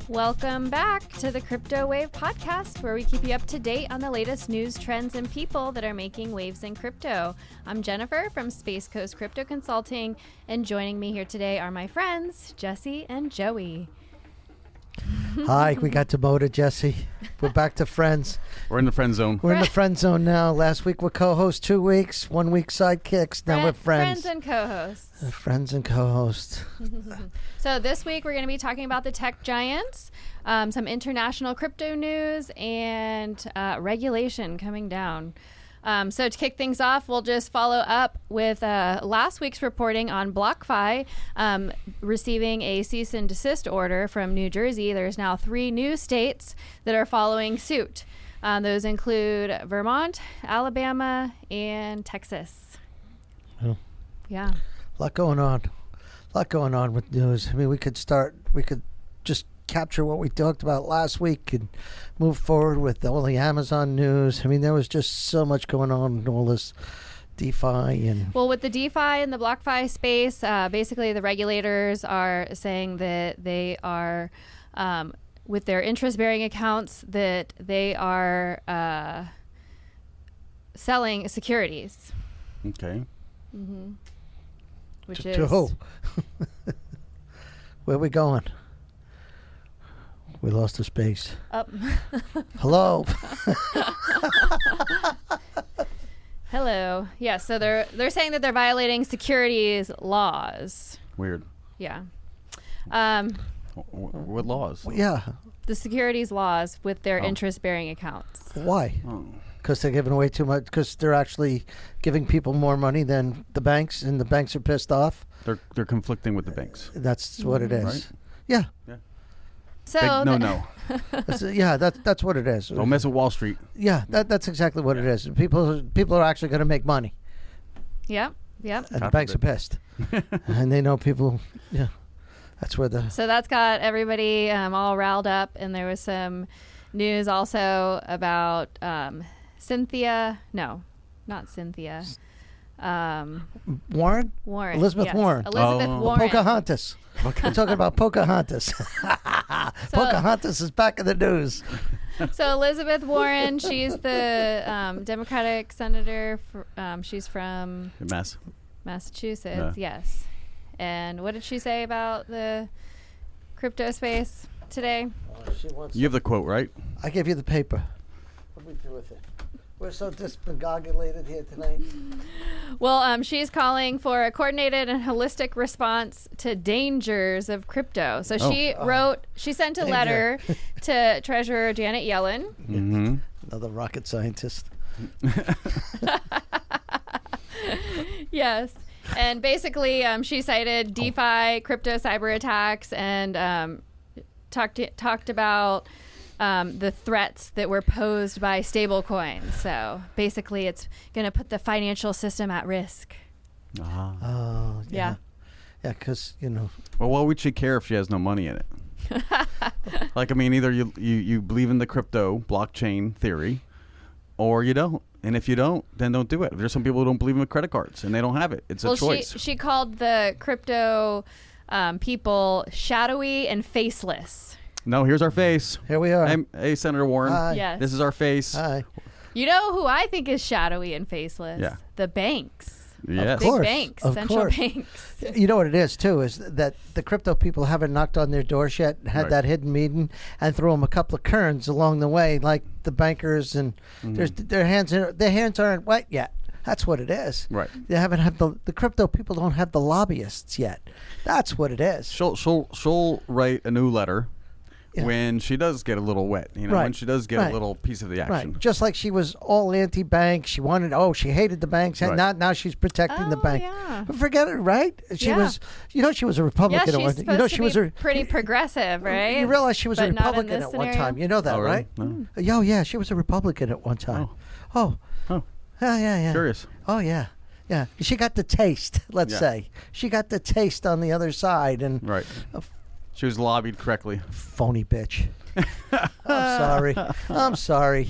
Welcome back to the CryptoWave podcast, where we keep you up to date on the latest news, trends, and people that are making waves in crypto. I'm Jennifer from Space Coast Crypto Consulting, and joining me here today are my friends, Jesse and Joey. Hi, we got demoted, Jesse. We're back to friends. We're in the friend zone. We're in the friend zone now. Last week we're co-hosts, 2 weeks, 1 week sidekicks. Now we're friends. Friends and co-hosts. Friends and co-hosts. So this week we're going to be talking about the tech giants, some international crypto news, and regulation coming down. So to kick things off, we'll just follow up with last week's reporting on BlockFi receiving a cease and desist order from New Jersey. There's now 3 new states that are following suit. Those include Vermont, Alabama, and Texas. Oh. Yeah. A lot going on with news. I mean, we could just capture what we talked about last week and move forward with all the Amazon news. I mean, there was just so much going on in all this DeFi and... Well, with the DeFi and the BlockFi space, basically the regulators are saying that they are, with their interest-bearing accounts, that they are selling securities. Okay. Mm-hmm. Which to who? Where are we going? We lost the space. Up. Hello. Hello. Yeah, so they're saying that they're violating securities laws. Weird. Yeah. What laws? Yeah. The securities laws with their interest-bearing accounts. Why? Because they're giving away too much. Because they're actually giving people more money than the banks, and the banks are pissed off. They're conflicting with the banks. That's what it is. Right? Yeah. So no. That's what it is. Don't mess with Wall Street. Yeah, that's exactly what it is. People are actually going to make money. Yep. And the banks are pissed. And they know people, that's where the... So that's got everybody all riled up. And there was some news also about Cynthia. No, not Cynthia. Warren? Elizabeth yes. Warren. Elizabeth Warren. Pocahontas. We're talking about Pocahontas. Pocahontas is back in the news. So Elizabeth Warren, she's the Democratic senator. She's from Massachusetts. Yes. And what did she say about the crypto space today? You have the quote, right? I gave you the paper. What do we do with it? We're so discombobulated here tonight. Well, she's calling for a coordinated and holistic response to dangers of crypto. So she sent a letter to Treasurer Janet Yellen. Mm-hmm. Another rocket scientist. Yes. And basically, she cited DeFi, crypto cyber attacks, and talked about the threats that were posed by stablecoins. So basically, it's going to put the financial system at risk. Oh, yeah. Yeah, because, Well, why would she care if she has no money in it? Either you believe in the crypto blockchain theory, or you don't. And if you don't, then don't do it. There's some people who don't believe in credit cards, and they don't have it. It's a choice. She called the crypto people shadowy and faceless. No, here's our face. Here we are. Hey, Senator Warren. Hi. Yes. This is our face. Hi. You know who I think is shadowy and faceless? Yeah. The banks. Yes. Big banks, central banks. You know what it is, too, is that the crypto people haven't knocked on their doors yet, had that hidden meeting, and throw them a couple of kerns along the way, like the bankers, and their hands aren't wet yet. That's what it is. Right. They haven't had the crypto people don't have the lobbyists yet. That's what it is. She'll write a new letter. Yeah. When she does get a little wet, when she does get a little piece of the action. Right. Just like she was all anti-bank. She hated the banks, and now she's protecting the bank. Yeah. But forget it, right? She was, she was a Republican. Yeah, she's supposed to be pretty progressive, right? You realize she was a Republican at one time. You know that, really? right? No. Oh, yeah, she was a Republican at one time. Oh. Yeah. Curious. Oh, yeah. Yeah. She got the taste, let's say. She got the taste on the other side. And She was lobbied correctly. Phony bitch. I'm sorry.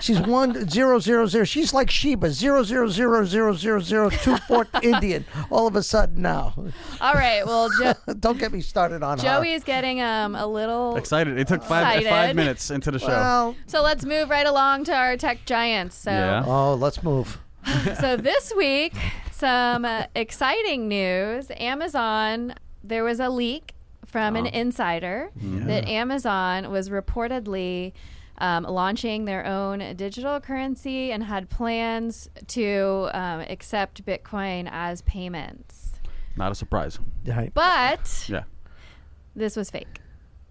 She's 1000. She's like Sheba 0000024 Indian. All of a sudden now. All right. Well, don't get me started on her. Joey's getting a little excited. It took 5 minutes into the show. Well, so let's move right along to our tech giants. So Yeah. oh, let's move. So this week, some exciting news. Amazon, there was a leak from an insider that Amazon was reportedly launching their own digital currency and had plans to accept Bitcoin as payments. Not a surprise. Right. But Yeah. this was fake.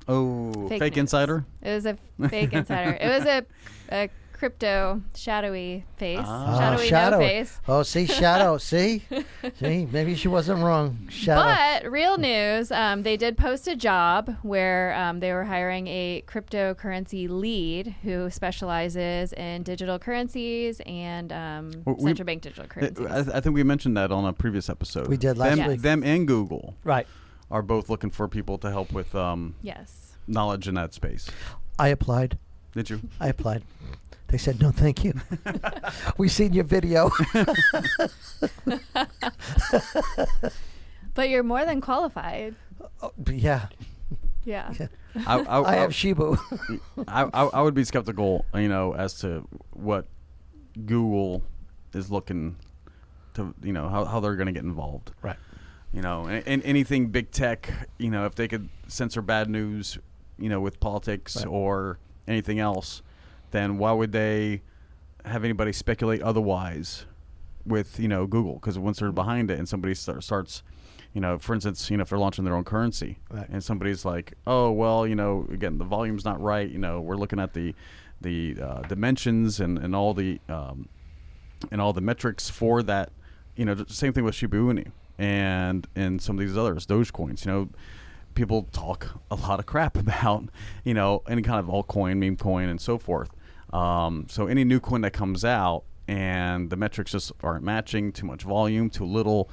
Oh, fake news. Insider? It was a fake insider. It was a crypto shadowy face. Shadowy Shadow. no face. Oh, see, Shadow. See, maybe she wasn't wrong. Shadow. But real news, they did post a job where they were hiring a cryptocurrency lead who specializes in digital currencies and central bank digital currencies. I think we mentioned that on a previous episode. We did last week. Them and Google Right. are both looking for people to help with Yes. knowledge in that space. I applied. Did you? I applied. They said, no, thank you. We seen your video. But you're more than qualified. Oh, yeah. Yeah. I have Shibu. I would be skeptical, as to what Google is looking to, how they're going to get involved. Right. And anything big tech, if they could censor bad news, with politics Right. or anything else, then why would they have anybody speculate otherwise with, Google? Because once they're behind it and somebody starts, for instance, if they're launching their own currency, Right. and somebody's like, oh, well, again, the volume's not right. We're looking at the dimensions and all the metrics for that. Same thing with Shiba Inu and some of these others, Dogecoins. People talk a lot of crap about, any kind of altcoin, meme coin, and so forth. So any new coin that comes out and the metrics just aren't matching, too much volume, too little,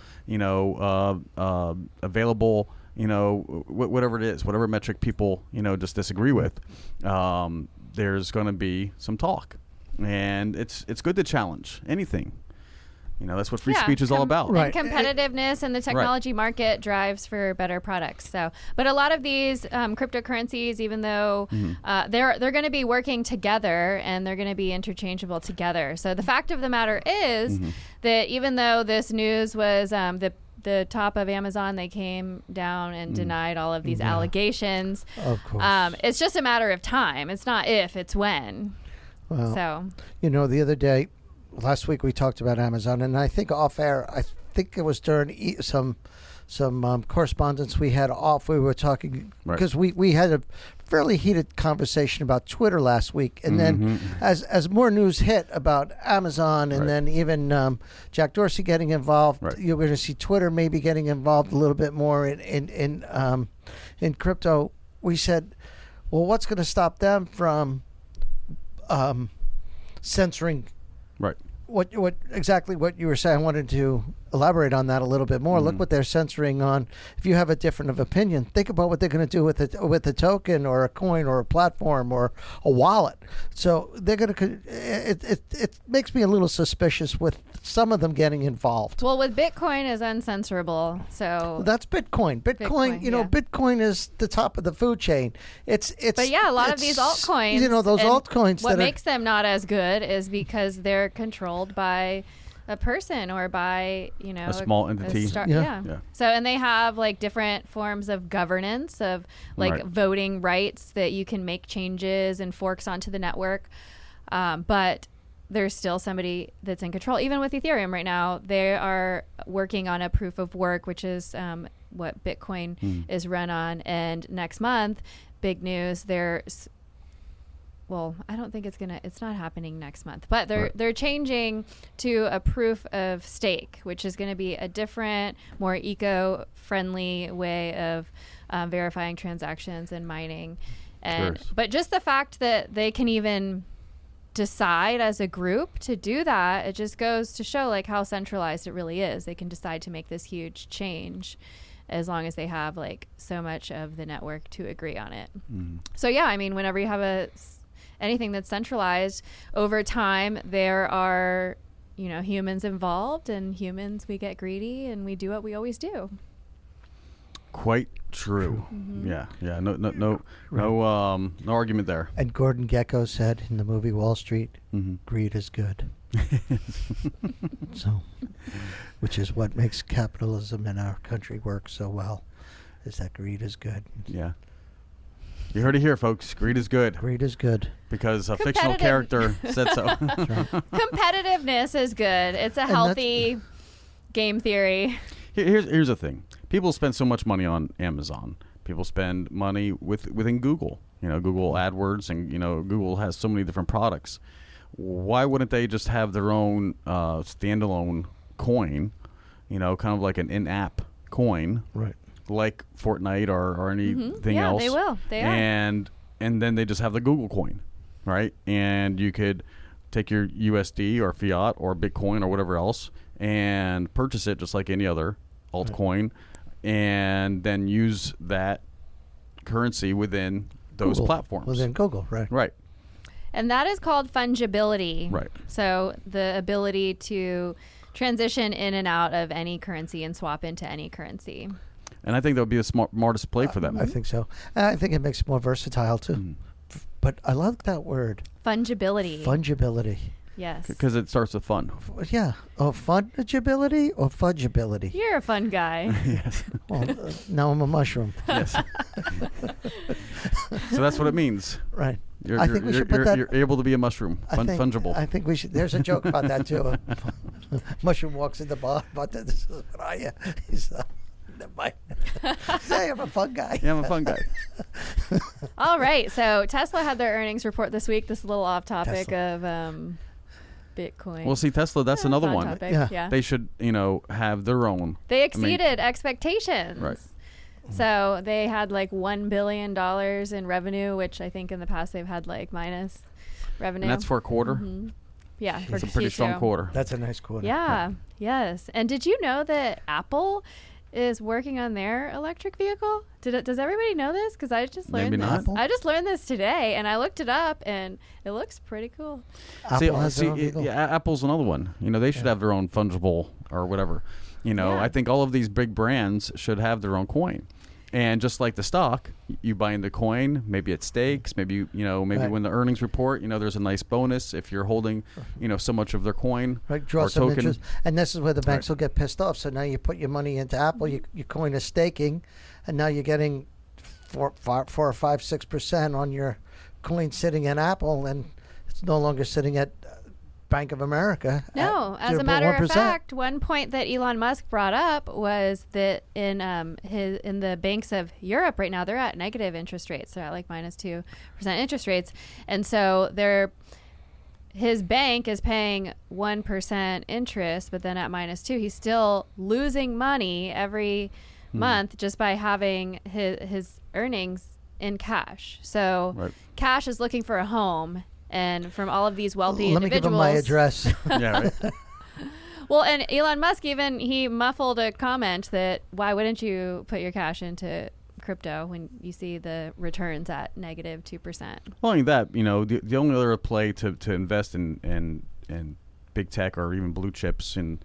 available, whatever it is, whatever metric people, just disagree with, there's going to be some talk. And it's good to challenge anything. That's what free speech is all about. Right. And competitiveness in the technology market drives for better products. So, but a lot of these cryptocurrencies, even though they're going to be working together and they're going to be interchangeable together. So the fact of the matter is that even though this news was the top of Amazon, they came down and denied all of these allegations. Of course. It's just a matter of time. It's not if, it's when. Well, So, the other day, last week we talked about Amazon, and I think off air, I think it was during some correspondence we had off. We were talking because we had a fairly heated conversation about Twitter last week, and then as more news hit about Amazon, and then even Jack Dorsey getting involved, you're going to see Twitter maybe getting involved a little bit more in crypto. We said, well, what's going to stop them from censoring? Right. What exactly what you were saying? I wanted to elaborate on that a little bit more. Look what they're censoring on. If you have a different of opinion, think about what they're going to do with a token or a coin or a platform or a wallet. So they're going to. It makes me a little suspicious with some of them getting involved. well, with Bitcoin is uncensorable. So That's Bitcoin. Bitcoin, Bitcoin is the top of the food chain. It's. But yeah, a lot of these altcoins. Those and altcoins. What makes them not as good is because they're controlled by a person or by a small entity. Yeah. So and they have like different forms of governance of like voting rights that you can make changes and forks onto the network, but there's still somebody that's in control. Even with Ethereum right now, they are working on a proof of work, which is what Bitcoin is run on. And next month, big news, there's I don't think it's not happening next month, but they're changing to a proof of stake, which is going to be a different, more eco-friendly way of verifying transactions and mining. And but just the fact that they can even decide as a group to do that, it just goes to show like how centralized it really is. They can decide to make this huge change. as long as they have like so much of the network to agree on it. Mm. So yeah, I mean, whenever you have anything that's centralized over time, there are, you know, humans involved, and humans, we get greedy and we do what we always do. Quite true. Mm-hmm. Yeah. No argument there. And Gordon Gekko said in the movie Wall Street, Mm-hmm. greed is good. So, which is what makes capitalism in our country work so well, is that greed is good. Yeah. You heard it here, folks. Greed is good. Greed is good. Because a fictional character said so. Competitiveness is good. It's a healthy game theory. Here's the thing. People spend so much money on Amazon. People spend money within Google. You know, Google AdWords, and you know, Google has so many different products. Why wouldn't they just have their own standalone coin? You know, kind of like an in-app coin, Right? like Fortnite or anything else. Yeah, they will. They are. And then they just have the Google coin, right? And you could take your USD or fiat or Bitcoin or whatever else and purchase it just like any other altcoin, and then use that currency within those Google, platforms. within Google, right? Right. And that is called fungibility. Right. So the ability to transition in and out of any currency and swap into any currency. And I think that would be the smartest play for them. I think so. And I think it makes it more versatile too. Mm. But I love that word, Fungibility. fungibility. Yes. Because it starts with fun. Yeah. Oh, fungibility or fudgeability? You're a fun guy. Yes. Well, now I'm a mushroom. Yes. So that's what it means. Right. I think we should put that. You're able to be a mushroom, fungible. I think we should. There's a joke about that too. Mushroom walks in the bar. But this is what I am. He's never mind. Say I'm a fun guy. Yeah, I'm a fun guy. All right. So Tesla had their earnings report this week. This is a little off topic of Bitcoin. Well, see, Tesla, that's another on one. topic. Yeah. Yeah. They should, have their own. They exceeded expectations. Right. So they had like $1 billion in revenue, which I think in the past they've had like minus revenue. And that's for a quarter. Mm-hmm. Yeah. It's a pretty Q2. strong quarter. That's a nice quarter. Yeah. Yes. And did you know that Apple is working on their electric vehicle? Does everybody know this? Because I just learned Maybe this. not. I just learned this today, and I looked it up, and it looks pretty cool. Apple has their own vehicle. Yeah, Apple's another one. They should have their own fungible or whatever. Yeah. I think all of these big brands should have their own coin. And just like the stock, you buy in the coin, maybe it stakes, maybe Right. when the earnings report, there's a nice bonus if you're holding, so much of their coin Right, draw or some token. interest, and this is where the banks Right. will get pissed off. So now you put your money into Apple, your coin is staking, and now you're getting 4 or 5, 6% on your coin sitting in Apple, and it's no longer sitting at Bank of America. No, at as a matter of 0.1%. fact, one point that Elon Musk brought up was that in the banks of Europe right now, they're at negative interest rates. They're at like minus 2% interest rates, and so his bank is paying 1% interest, but then at minus 2, he's still losing money every month just by having his earnings in cash. So Right. cash is looking for a home. And from all of these wealthy Let me give him my individuals. address. Yeah, right. Well, and Elon Musk he muffled a comment that why wouldn't you put your cash into crypto when you see the returns at negative 2%? Well, I mean that, the only other play to invest in big tech or even blue chips and,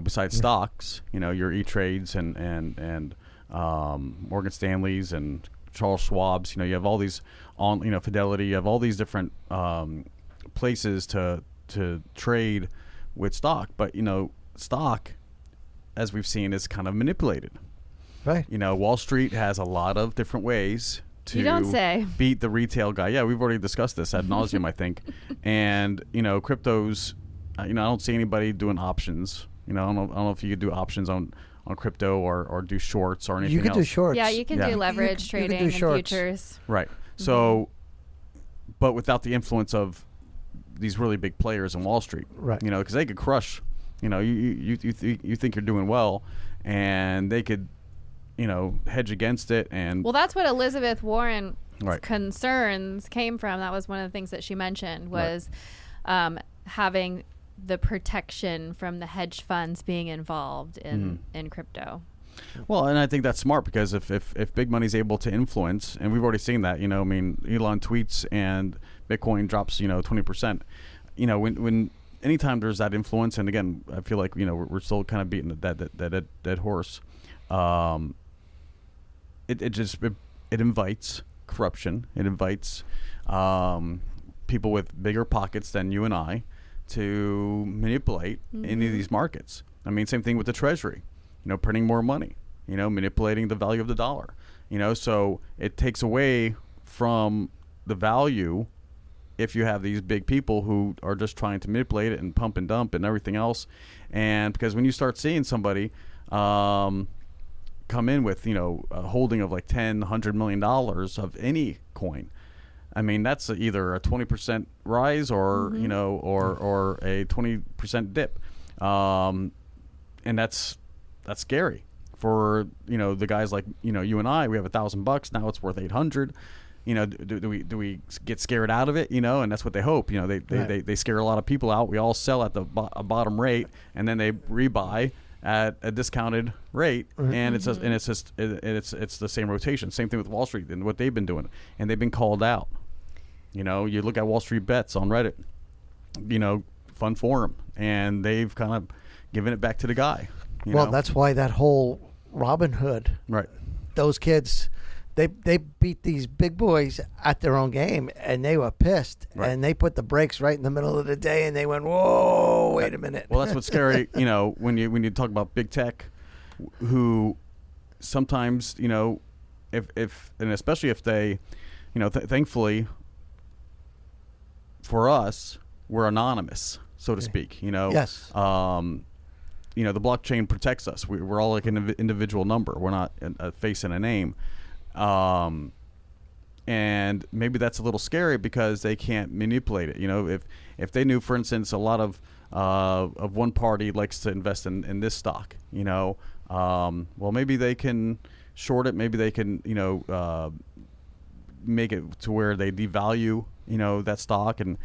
besides stocks, your E-Trades and Morgan Stanley's and Charles Schwab's, you have all these Fidelity, you have all these different places to trade with stock. But, stock, as we've seen, is kind of manipulated. Right. Wall Street has a lot of different ways to You don't say. beat the retail guy. Yeah, we've already discussed this ad nauseum, I think. And, cryptos, I don't see anybody doing options. I don't know if you could do options on crypto or do shorts or anything You could else. do shorts. Yeah, you can Yeah. do leverage You can trading do and shorts. futures. Right. So, but without the influence of these really big players in Wall Street. Right. Because they could crush, you think you're doing well, and they could, hedge against it. And Well, that's what Elizabeth Warren's Right. concerns came from. That was one of the things that she mentioned was having the protection from the hedge funds being involved in crypto. Well, and I think that's smart because if big money's able to influence, and we've already seen that, I mean, Elon tweets and Bitcoin drops, 20%. When anytime there's that influence, and again, I feel like we're still kind of beating that horse. It invites corruption. It invites people with bigger pockets than you and I to manipulate any of these markets. I mean, same thing with the Treasury. Printing more money. Manipulating the value of the dollar. So it takes away from the value if you have these big people who are just trying to manipulate it and pump and dump and everything else. And because when you start seeing somebody come in with, a holding of like $100 million of any coin, I mean, that's either a 20% rise or, or a 20% dip. And that's scary for, the guys like, you and I. We have $1,000. Now it's worth 800. Do we get scared out of it? And that's what they hope. They scare a lot of people out. We all sell at the bottom rate, and then they rebuy at a discounted rate, and it's the same rotation. Same thing with Wall Street and what they've been doing, and they've been called out. You look at Wall Street Bets on Reddit, fun forum, and they've kind of given it back to the guy. That's why that whole Robin Hood, right? Those kids. They beat these big boys at their own game, and they were pissed. Right. And they put the brakes right in the middle of the day, and they went, "Whoa, wait a minute." Well, that's what's scary, when you talk about big tech, who sometimes, if and especially if they, thankfully for us, we're anonymous, so to speak. Yes. The blockchain protects us. We're all like an individual number. We're not a face and a name. And maybe that's a little scary because they can't manipulate it. If they knew, for instance, a lot of one party likes to invest in this stock, well, maybe they can short it. Maybe they can, make it to where they devalue, that stock and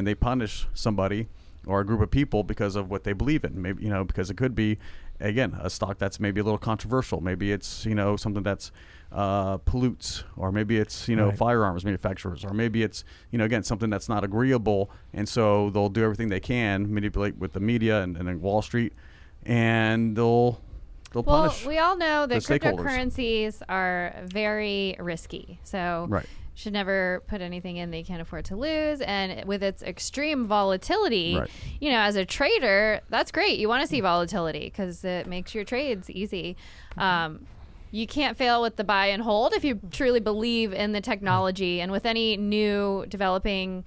they punish somebody or a group of people because of what they believe in. Maybe, because it could be, again, a stock that's maybe a little controversial. Maybe it's, something that's pollutes, or maybe it's firearms manufacturers, or maybe it's again something that's not agreeable, and so they'll do everything they can, manipulate with the media and then Wall Street, and they'll punish. Well, we all know that the cryptocurrencies are very risky, so right. Should never put anything in that you can't afford to lose. And with its extreme volatility, right. As a trader, that's great. You want to see volatility because it makes your trades easy. You can't fail with the buy and hold if you truly believe in the technology. And with any new developing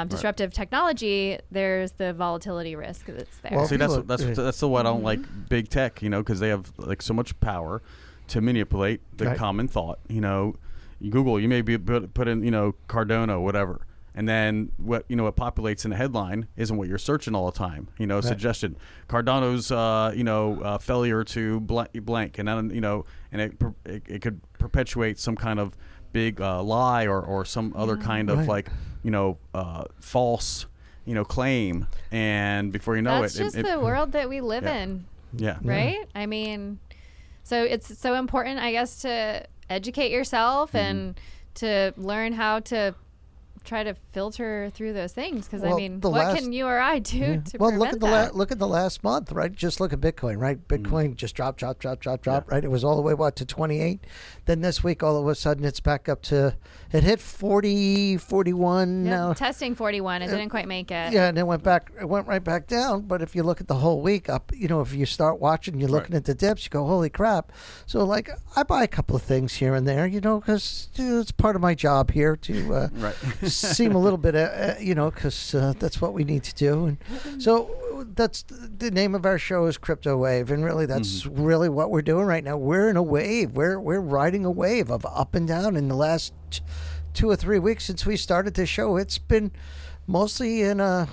disruptive technology, there's the volatility risk that's there. Well, see, that's why I don't like big tech, because they have like so much power to manipulate the common thought. Google, you may be put in, Cardano, whatever. And then what populates in the headline isn't what you're searching all the time. Suggestion, Cardano's failure to blank, and then and it could perpetuate some kind of big lie or some other kind of false claim, and before you know that's just the world that we live in. Yeah. Right. I mean, so it's so important, I guess, to educate yourself and to learn how to try to filter through those things, because what can you or I do to prevent that? Look at the last month, right? Just look at Bitcoin, right? Bitcoin just dropped, right? It was all the way to 28. Then this week, all of a sudden, it's back up to, it hit 40, 41 now. Testing 41, it didn't quite make it. Yeah, and it went right back down. But if you look at the whole week up, if you start watching, you're looking at the dips, you go, holy crap. So like, I buy a couple of things here and there, because it's part of my job here to seem a little bit, because that's what we need to do. And so that's the name of our show is CryptoWave, and really that's really what we're doing right now. We're in a wave. We're riding a wave of up and down. In the last 2 or 3 weeks since we started the show, it's been mostly in a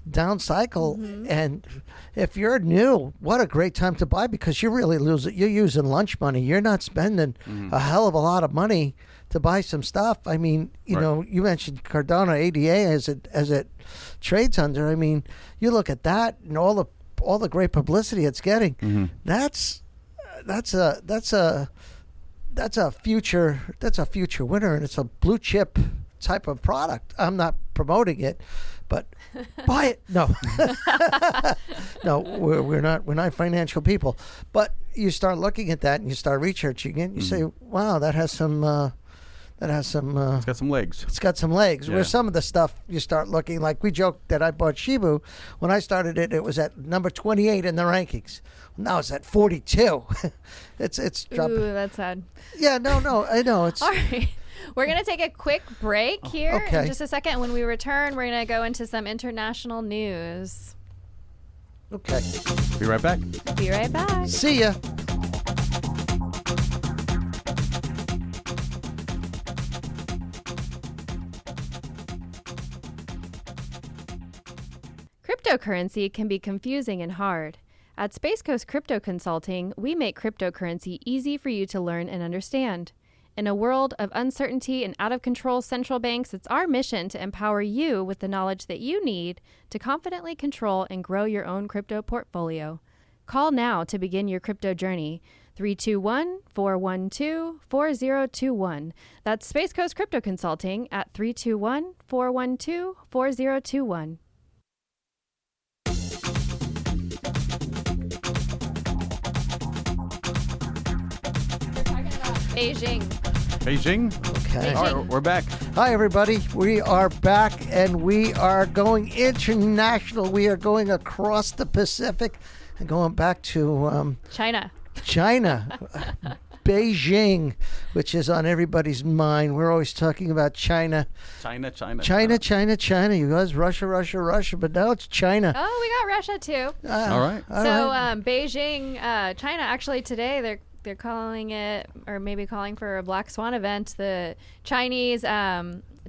down cycle. And if you're new, what a great time to buy, because you're really you're using lunch money. You're not spending a hell of a lot of money to buy some stuff. I mean, you mentioned Cardano ADA as it trades under. I mean, you look at that and all the great publicity it's getting. That's that's a future winner, and it's a blue chip type of product. I'm not promoting it, but buy it. No, no, we're not financial people. But you start looking at that and you start researching it. And you say, wow, that has some. It's got some legs. It's got some legs. Yeah. Where some of the stuff you start looking, like we joked that I bought Shibu. When I started it, it was at number 28 in the rankings. Now it's at 42. it's dropping. Ooh, that's sad. Yeah, no, I know. It's All right. We're going to take a quick break here Okay. in just a second. When we return, we're going to go into some international news. okay. Be right back. Be right back. See ya. Cryptocurrency can be confusing and hard. At Space Coast Crypto Consulting, we make cryptocurrency easy for you to learn and understand. In a world of uncertainty and out-of-control central banks, it's our mission to empower you with the knowledge that you need to confidently control and grow your own crypto portfolio. Call now to begin your crypto journey. 321-412-4021. That's Space Coast Crypto Consulting at 321-412-4021. Beijing. Okay. All right, we're back. Hi, everybody. We are back, and we are going international. We are going across the Pacific and going back to China. Beijing, which is on everybody's mind. We're always talking about China. China. You guys, Russia, but now it's China. Oh, we got Russia too. All right. So Beijing, China, actually today they're calling it, or maybe calling for a Black Swan event. The Chinese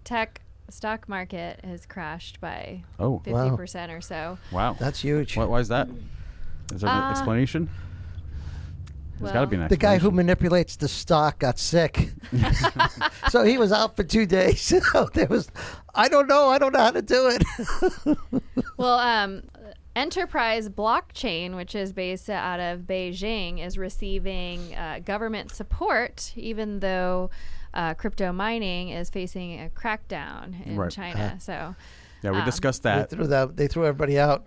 tech stock market has crashed by 50% or so. Wow. That's huge. Why is that? Is there an explanation? There's got to be an The guy explanation. who manipulates the stock got sick, so he was out for 2 days. So I don't know how to do it. Well, Enterprise Blockchain, which is based out of Beijing, is receiving government support, even though crypto mining is facing a crackdown in China. So, yeah, we discussed that. They threw everybody out.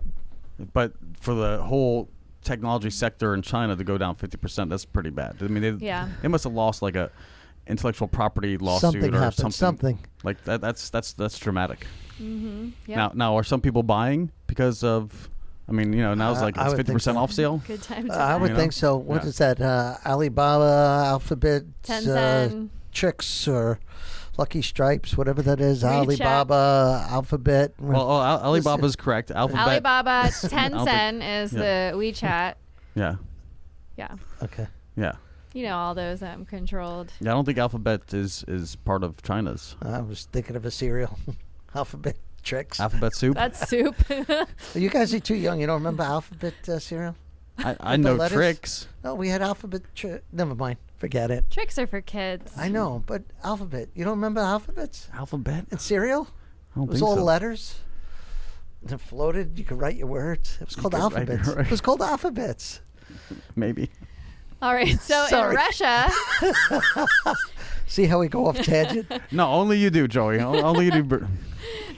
But for the whole technology sector in China to go down 50%, that's pretty bad. I mean, they must have lost like a intellectual property lawsuit Something or happened. Something like that. That's dramatic. Mm-hmm. Yep. Now, are some people buying because of? I mean, now it's like it's 50% off sale. Good time to I buy. would think so. What is that? Alibaba, Alphabet, Tencent, Tricks, or Lucky Stripes, whatever that is. WeChat. Alibaba, Alphabet. Well, Alibaba's correct. Alibaba, Tencent is the WeChat. Yeah. Yeah. Okay. Yeah. All those controlled. Yeah, I don't think Alphabet is part of China's. I was thinking of a cereal. Alphabet Tricks. Alphabet soup. That's soup. You guys are too young. You don't remember Alphabet cereal? I know letters? Tricks. No, we had Alphabet. Never mind. Forget it. Tricks are for kids. I know, but Alphabet. You don't remember Alphabets? Alphabet? And cereal? I don't It was think all so. letters. And it floated. You could write your words. It was called could write your Alphabets. words. It was called Alphabets. Maybe. All right. So Sorry. in Russia, See how we go off tangent? No, only you do, Joey. Only you do.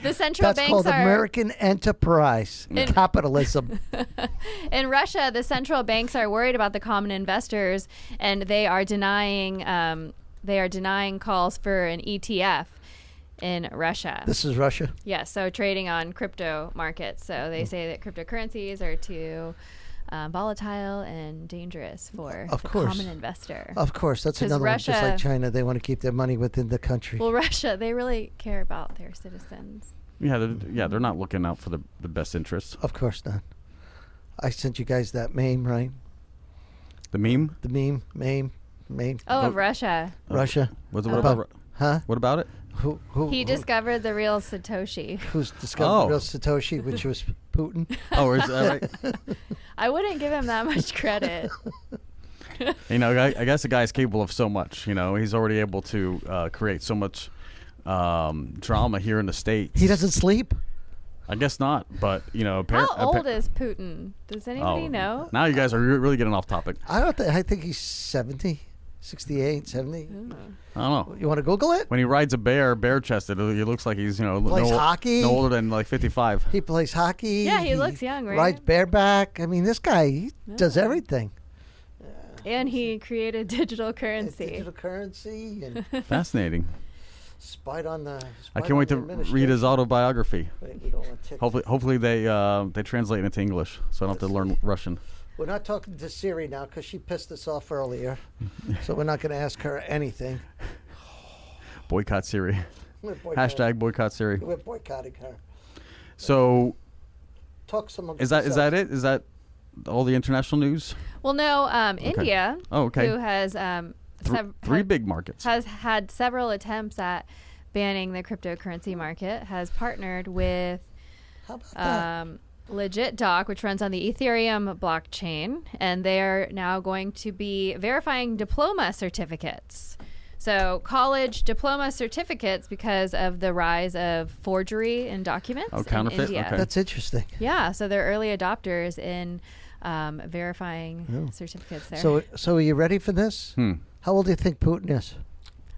the central That's banks called are American enterprise capitalism. in Russia. The central banks are worried about the common investors, and they are denying calls for an ETF in Russia. This is Russia. Yes, so trading on crypto markets. So they say that cryptocurrencies are too volatile and dangerous for the common investor. Of course, that's 'Cause another one. Just Russia- like China, they want to keep their money within the country. Well, Russia, they really care about their citizens. They're not looking out for the best interests. Of course not. I sent you guys that meme, right? The meme? The meme. Oh, of Russia. Russia. What Oh. about? Huh? What about it? He discovered the real Satoshi. Who's discovered the real Satoshi, which was Putin? Oh, is that right? I wouldn't give him that much credit. I guess the guy's capable of so much. He's already able to create so much drama here in the States. He doesn't sleep? I guess not, but How old is Putin? Does anybody know? Now you guys are really getting off topic. I think he's 70, 68, 70. I don't know. You want to Google it? When he rides a bare chested, he looks like he's Plays hockey. no older than like 55. He plays hockey. Yeah, he looks young, right? Rides bareback. I mean, this guy he does everything. And he created digital currency. Digital currency and Fascinating. spied on the. I can't wait to read his autobiography. Wait, we don't want tick. Hopefully they translate it into English, so I don't have to learn Russian. We're not talking to Siri now because she pissed us off earlier, so we're not going to ask her anything. Boycott Siri. Hashtag boycott Siri. We're boycotting her. So, Talk some. is that it? Is that all the international news? Well, no. India, okay. who has Three big markets. has had several attempts at banning the cryptocurrency market, has partnered with How about that? Legit Doc, which runs on the Ethereum blockchain, and they are now going to be verifying diploma certificates. So college diploma certificates, because of the rise of forgery in documents in counterfeit? India. Okay. That's interesting. Yeah, so they're early adopters in verifying certificates there. So are you ready for this? How old do you think Putin is?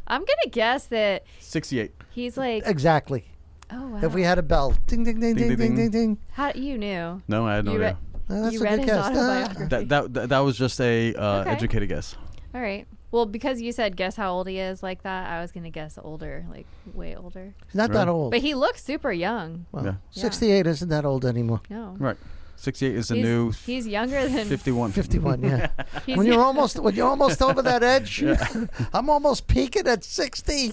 I'm going to guess that 68. he's like, Exactly. oh, wow. If we had a bell, ding, ding, ding, ding, ding, ding, ding. How you knew? No, I had no You idea. That's you a read good his guess. autobiography. That was just a Okay. educated guess. All right. Well, because you said guess how old he is like that, I was going to guess older, like way older. He's not that Really? old. But he looks super young. Well, Yeah. 68 isn't that old anymore. No. Right. 68 is the He's, new he's younger than 51. 51, yeah. he's when you're almost over that edge, I'm almost peaking at 60.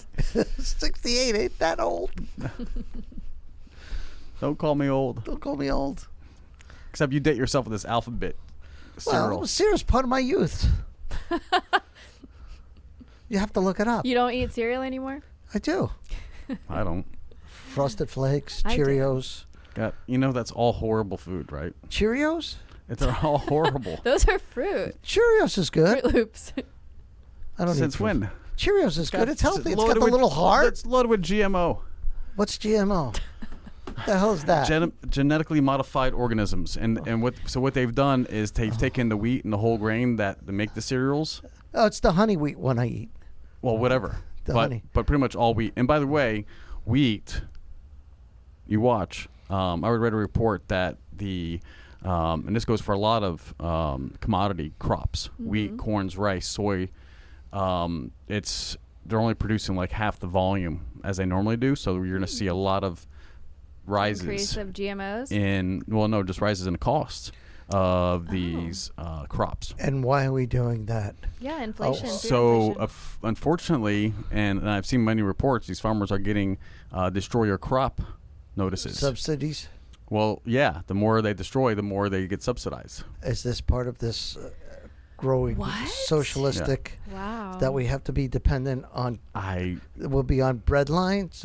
68 ain't that old. Don't call me old. Don't call me old. Except you date yourself with this alphabet cereal. Well, cereal's part of my youth. You have to look it up. You don't eat cereal anymore? I do. I don't. Frosted Flakes, I do. Cheerios. God, that's all horrible food, right? Cheerios? It's all horrible. Those are fruit. Cheerios is good. Fruit Loops. I don't Since eat fruit. when? Cheerios is good. It's healthy. It's got loaded the with- little heart. It's loaded with GMO. What's GMO? What the hell is that? Genetically modified organisms, and what they've done is they've taken the wheat and the whole grain that make the cereals. Oh, it's the honey wheat one I eat. Well, whatever. The but honey. but pretty much all wheat. And by the way, wheat. You watch. I read a report that and this goes for a lot of commodity crops: wheat, corns, rice, soy. They're only producing like half the volume as they normally do. So you're going to see a lot of rises Increase of GMOs. just rises in the cost of these crops. And why are we doing that? Yeah, inflation. food So inflation. unfortunately, and I've seen many reports, these farmers are getting destroy your crop notices. Subsidies? Well, yeah, the more they destroy, the more they get subsidized. Is this part of this growing What? socialistic Wow. that we have to be dependent on? We'll be on bread lines?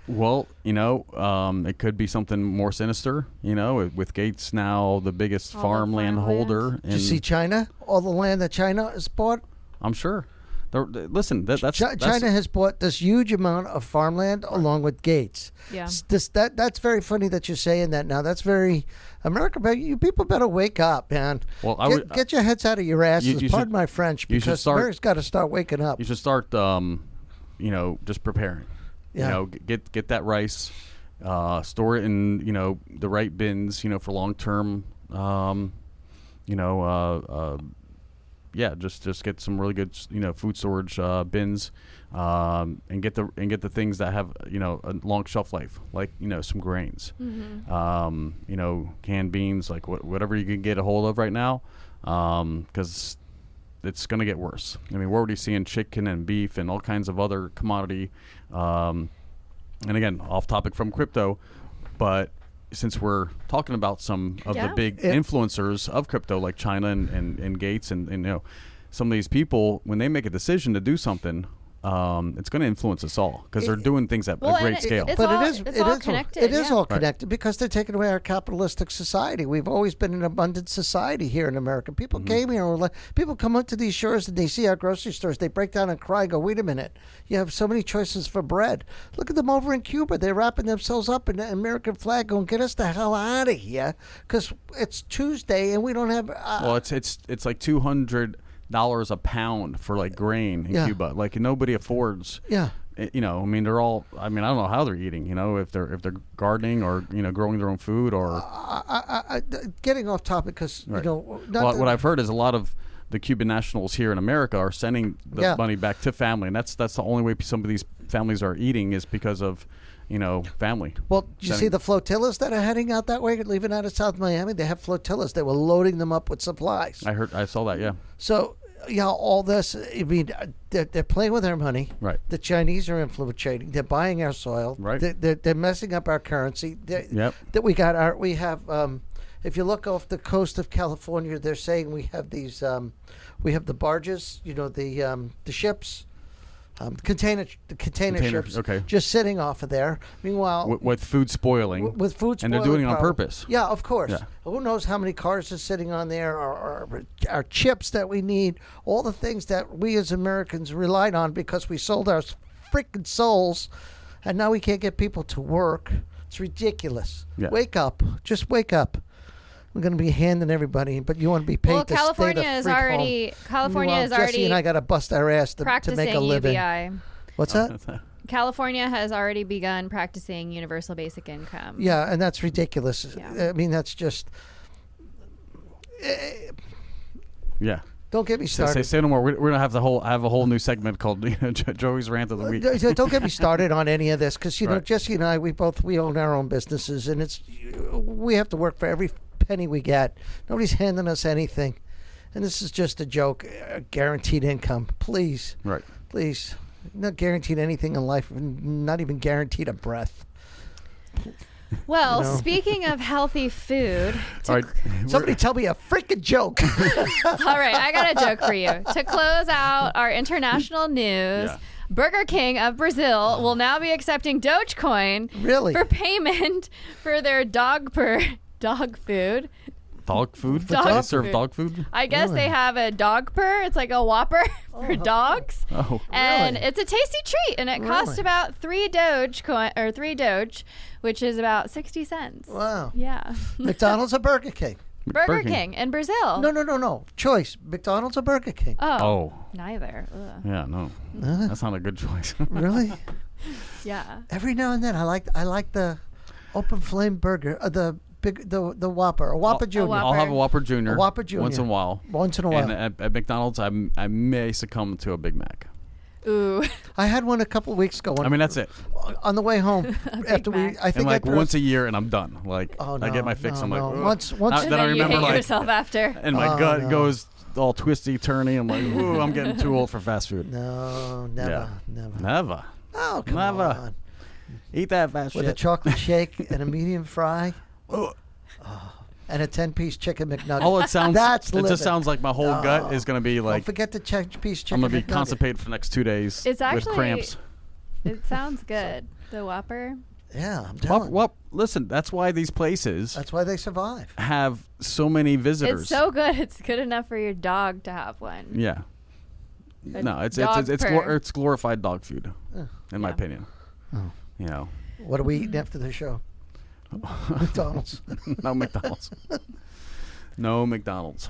Well, it could be something more sinister, with Gates now the biggest All the farmland farmland. holder. Did you see China? All the land that China has bought? I'm sure. Listen, that's China has bought this huge amount of farmland along with Gates. Yeah. That's very funny that you're saying that now. That's very America. You people better wake up, man. Well, Get your heads out of your asses. you Pardon should- my French, you should because start- America's got to start waking up. You should start, just preparing. Yeah. Get that rice, store it in the right bins, for long term. Just get some really good food storage bins, and get the things that have a long shelf life, like some grains, canned beans, like whatever you can get a hold of right now, because it's going to get worse. I mean, we're already seeing chicken and beef and all kinds of other commodity. And again, off topic from crypto, but since we're talking about some of the big influencers of crypto, like China and Gates and some of these people, when they make a decision to do something, it's going to influence us all because they're doing things at a great scale. It's all connected. It is all connected because they're taking away our capitalistic society. We've always been an abundant society here in America. People came here, and people come up to these shores and they see our grocery stores. They break down and cry. Go, wait a minute! You have so many choices for bread. Look at them over in Cuba. They're wrapping themselves up in the American flag. Going, get us the hell out of here because it's Tuesday and we don't have. Well, it's like $200 a pound for like grain in Cuba. Like nobody affords. Yeah. I mean, they're all. I mean, I don't know how they're eating. If they're gardening or growing their own food or. Getting off topic because what I've heard is a lot of the Cuban nationals here in America are sending the money back to family, and that's the only way some of these families are eating is because of. Family. Well, you see the flotillas that are heading out that way, leaving out of South Miami? They have flotillas. They were loading them up with supplies. I saw that, yeah. So, all this, I mean, they're playing with our money. Right. The Chinese are infiltrating. They're buying our soil. Right. They're messing up our currency. Yep. We have, if you look off the coast of California, they're saying we have these, we have the barges, the ships. Container ships, just sitting off of there. Meanwhile, with food spoiling, and they're doing it on purpose. Yeah, of course. Yeah. Who knows how many cars are sitting on there? Our chips that we need, all the things that we as Americans relied on because we sold our freaking souls, and now we can't get people to work. It's ridiculous. Yeah. Wake up! Just wake up. We're going to be handing everybody, but you want to be paid to California stay is the freak already home. California is Jesse already and I got to bust our ass to make a living. UBI. What's that? California has already begun practicing universal basic income. Yeah, and that's ridiculous. Yeah. I mean, that's just. Yeah. Don't get me started. Say no more. We're gonna have have a whole new segment called Joey's Rant of the Week. Don't get me started on any of this because Right. Jesse and I we own our own businesses and we have to work for every penny we get. Nobody's handing us anything, and this is just a joke. Guaranteed income, please. Right. Please, not guaranteed anything in life. Not even guaranteed a breath. Well, speaking of healthy food, All right. Somebody tell me a freaking joke. all right, I got a joke for you. To close out our international news, Burger King of Brazil will now be accepting Dogecoin Really? for payment for their dog food. Dog food? Dog They serve food. dog food? I guess Really? they have a dog purr. It's like a Whopper for dogs. Oh. And Really? it's a tasty treat, and it costs Really? about 3 Doge, which is about 60 cents. Wow. Yeah. McDonald's or Burger King? Burger King in Brazil. No. Choice. McDonald's or Burger King? Oh. Neither. Ugh. Yeah, no. That's not a good choice. Really? Yeah. Every now and then, I like the open flame burger, the Whopper, a Whopper Junior. Whopper. I'll have a Whopper Junior. A Whopper Junior. Once in a while. Once in a while. And at McDonald's, I may succumb to a Big Mac. Ooh. I had one a couple of weeks ago. I mean, that's it. On the way home after Mac. I think And like I once a year, and I'm done. Like Oh, I no, get my fix. no, I'm like, no. "Ugh." Once Then And I then you remember hate like, yourself after. and my Oh, gut no. goes all twisty turny. I'm like, ooh, I'm getting too old for fast food. No, never, Yeah. never. Never. Oh, come Never. on. Eat that fast With a shit. chocolate shake and a medium fry Ugh. and a 10-piece chicken McNugget. All it sounds. That's it living. just sounds like my whole gut is gonna be Don't like. forget the 10-piece chicken I'm gonna be McNugget. constipated for the next 2 days It's actually with cramps. It sounds good. The Whopper. Yeah, I'm telling you. Well, listen, that's why these places That's why they survive. have so many visitors. It's so good. It's good enough for your dog to have one. Yeah. A No, it's dog purr. it's glorified dog food, in my Yeah. opinion. Oh. You know, What are we eating after the show? McDonald's. no McDonald's. No McDonald's.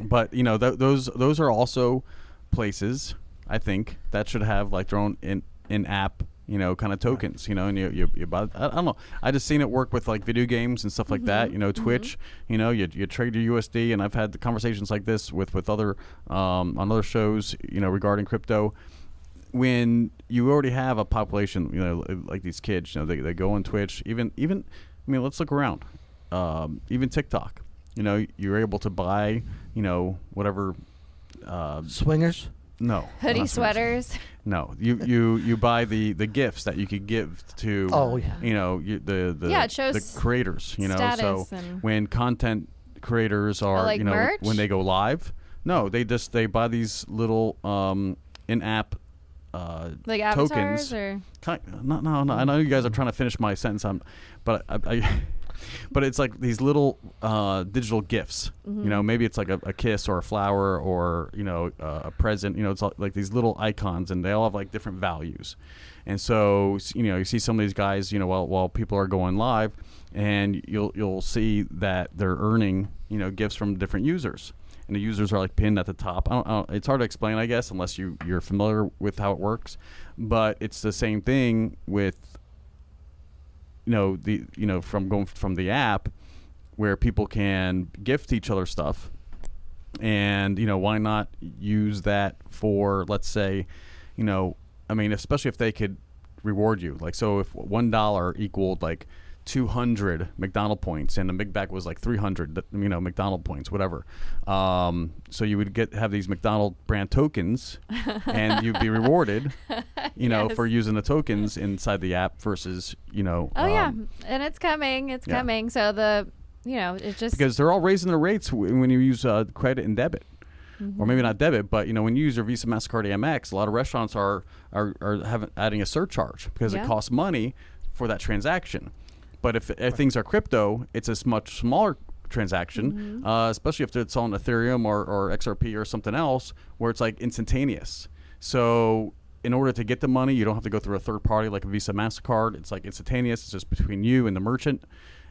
But those are also places I think that should have like their own in app kind of tokens. And you buy. I don't know. I just seen it work with like video games and stuff like that. Twitch. You trade your USD, and I've had the conversations like this with other on other shows. Regarding crypto. When you already have a population, like these kids, they go on Twitch. Even let's look around. Even TikTok. You're able to buy, whatever. Swingers. No. Hoodie not swingers. sweaters. No, you buy the gifts that you could give to. Oh, yeah. It shows the creators. So status and- when content creators are like merch? when they go live, no, they buy these little in-app like tokens. avatars or No. I know you guys are trying to finish my sentence, but but it's like these little digital gifts. Maybe it's like a kiss or a flower or a present. It's like these little icons, and they all have like different values. And so you see some of these guys, while people are going live, and you'll see that they're earning gifts from different users. And the users are like pinned at the top. I don't, it's hard to explain, I guess, unless you're familiar with how it works. But it's the same thing with from the app, where people can gift each other stuff. And why not use that for, let's say, especially if they could reward you. Like, so if $1 equaled like 200 McDonald points, and the Big Bag was like 300, McDonald points, whatever. So you would have these McDonald brand tokens, and you'd be rewarded, Yes. for using the tokens inside the app versus, yeah, and it's coming. It's coming. So it's just because they're all raising the rates when you use credit and debit. Or maybe not debit, but when you use your Visa, MasterCard, Amex, a lot of restaurants are adding a surcharge because it costs money for that transaction. But if things are crypto, it's a much smaller transaction, especially if it's on Ethereum or XRP or something else, where it's like instantaneous. So in order to get the money, you don't have to go through a third party like a Visa, MasterCard. It's like instantaneous. It's just between you and the merchant.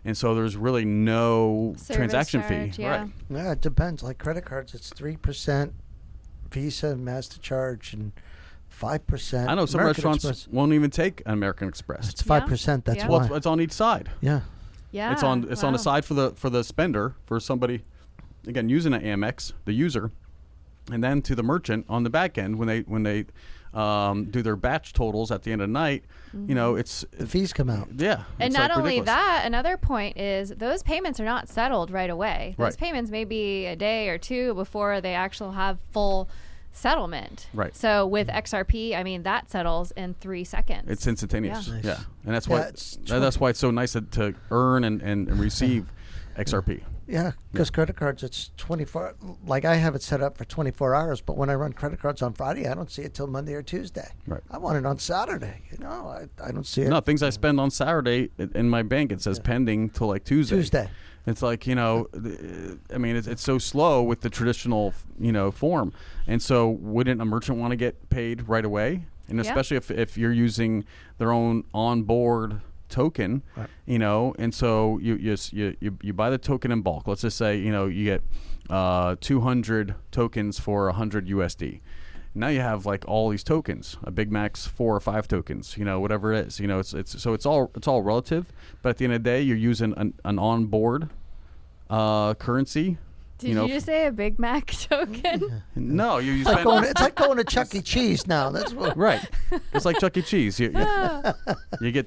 And so there's really no Service transaction charge, fee. yeah. Right. Yeah, it depends. Like credit cards, it's 3% Visa, MasterCharge, and 5%. I know some American restaurants Express. won't even take an American Express. It's 5%. That's Yeah. why. Well, it's on each side. Yeah. yeah. It's on the side for the spender, for somebody, again, using an Amex, the user, and then to the merchant on the back end when they do their batch totals at the end of the night. It's The fees come out. yeah. And it's not like only ridiculous. that, another point is those payments are not settled right away. Those Right. payments may be a day or two before they actually have full settlement. Right. So with XRP, that settles in 3 seconds. It's instantaneous. Yeah. Yeah, Nice. and that's Yeah, why it's that's why it's so nice to earn and receive XRP. Yeah, because credit cards, it's 24. Like I have it set up for 24 hours, but when I run credit cards on Friday, I don't see it till Monday or Tuesday. Right. I want it on Saturday. I don't see it. No, things I spend on Saturday in my bank, it says pending till like Tuesday. Tuesday. It's like, it's so slow with the traditional, form. And so wouldn't a merchant want to get paid right away? And especially if you're using their own onboard token, Right. and so you buy the token in bulk. Let's just say, you get 200 tokens for 100 USD. Now you have like all these tokens, a Big Mac's 4 or 5 tokens, whatever it is, it's all relative. But at the end of the day, you're using an onboard currency. Did you just say a Big Mac token? No, you It's like, spend it's like going to Chuck E. Cheese now. That's what. right. It's like Chuck E. Cheese. You get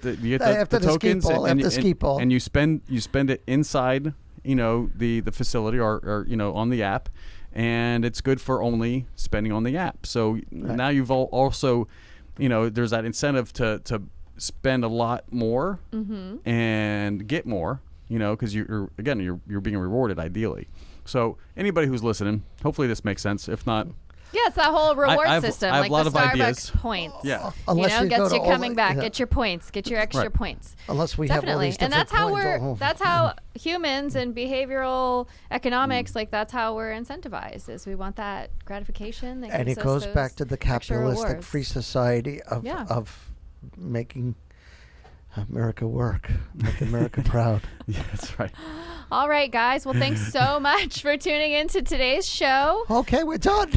the After the ski tokens ball, and after ski ball. and you spend it inside the facility or on the app, and it's good for only spending on the app. So now you've also there's that incentive to spend a lot more and get more, because you're being rewarded ideally. So anybody who's listening, hopefully this makes sense. If not, Yeah, it's that whole reward system, I have like a lot the of Starbucks ideas. points. Yeah. Unless you go gets to you all coming the- back. yeah. Get your points. Get your extra Right. points. Unless we have all Definitely, these and different that's how coins we're. all over. That's how humans and behavioral economics, like that's how we're incentivized. Is we want that gratification. That And gives it us goes those back to the extra capitalistic rewards. free society of Yeah. of making America work, make America proud. yeah, that's right. All right, guys. Well, thanks so much for tuning into today's show. Okay, we're done.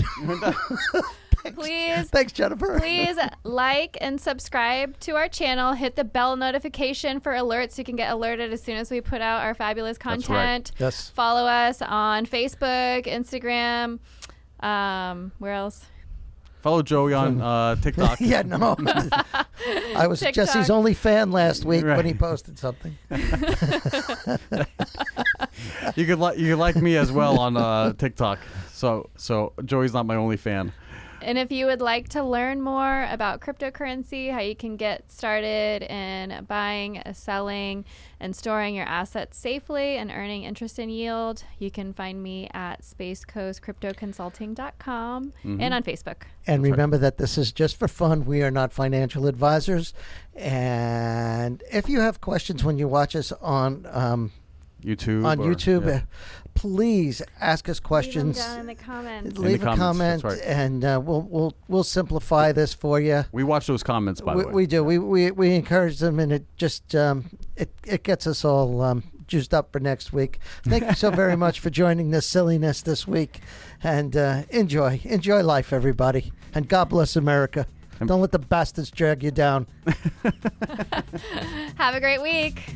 Please. Thanks, Jennifer. Please like and subscribe to our channel. Hit the bell notification for alerts so you can get alerted as soon as we put out our fabulous That's content. right. Yes. Follow us on Facebook, Instagram. Where else? Follow Joey on TikTok. Yeah, no. I was TikTok. Jesse's only fan last week when Right. he posted something. You could like me as well on TikTok. So Joey's not my only fan. And if you would like to learn more about cryptocurrency, how you can get started in buying, selling, and storing your assets safely and earning interest and yield, you can find me at spacecoastcryptoconsulting.com and on Facebook. And remember that this is just for fun. We are not financial advisors. And if you have questions when you watch us on YouTube, please ask us questions. Leave them down in the comments. Leave a comment, that's right. and we'll simplify this for you. We watch those comments, by the way. We do. We encourage them, and it just it gets us all juiced up for next week. Thank you so very much for joining this silliness this week, and enjoy life, everybody, and God bless America. Don't let the bastards drag you down. Have a great week.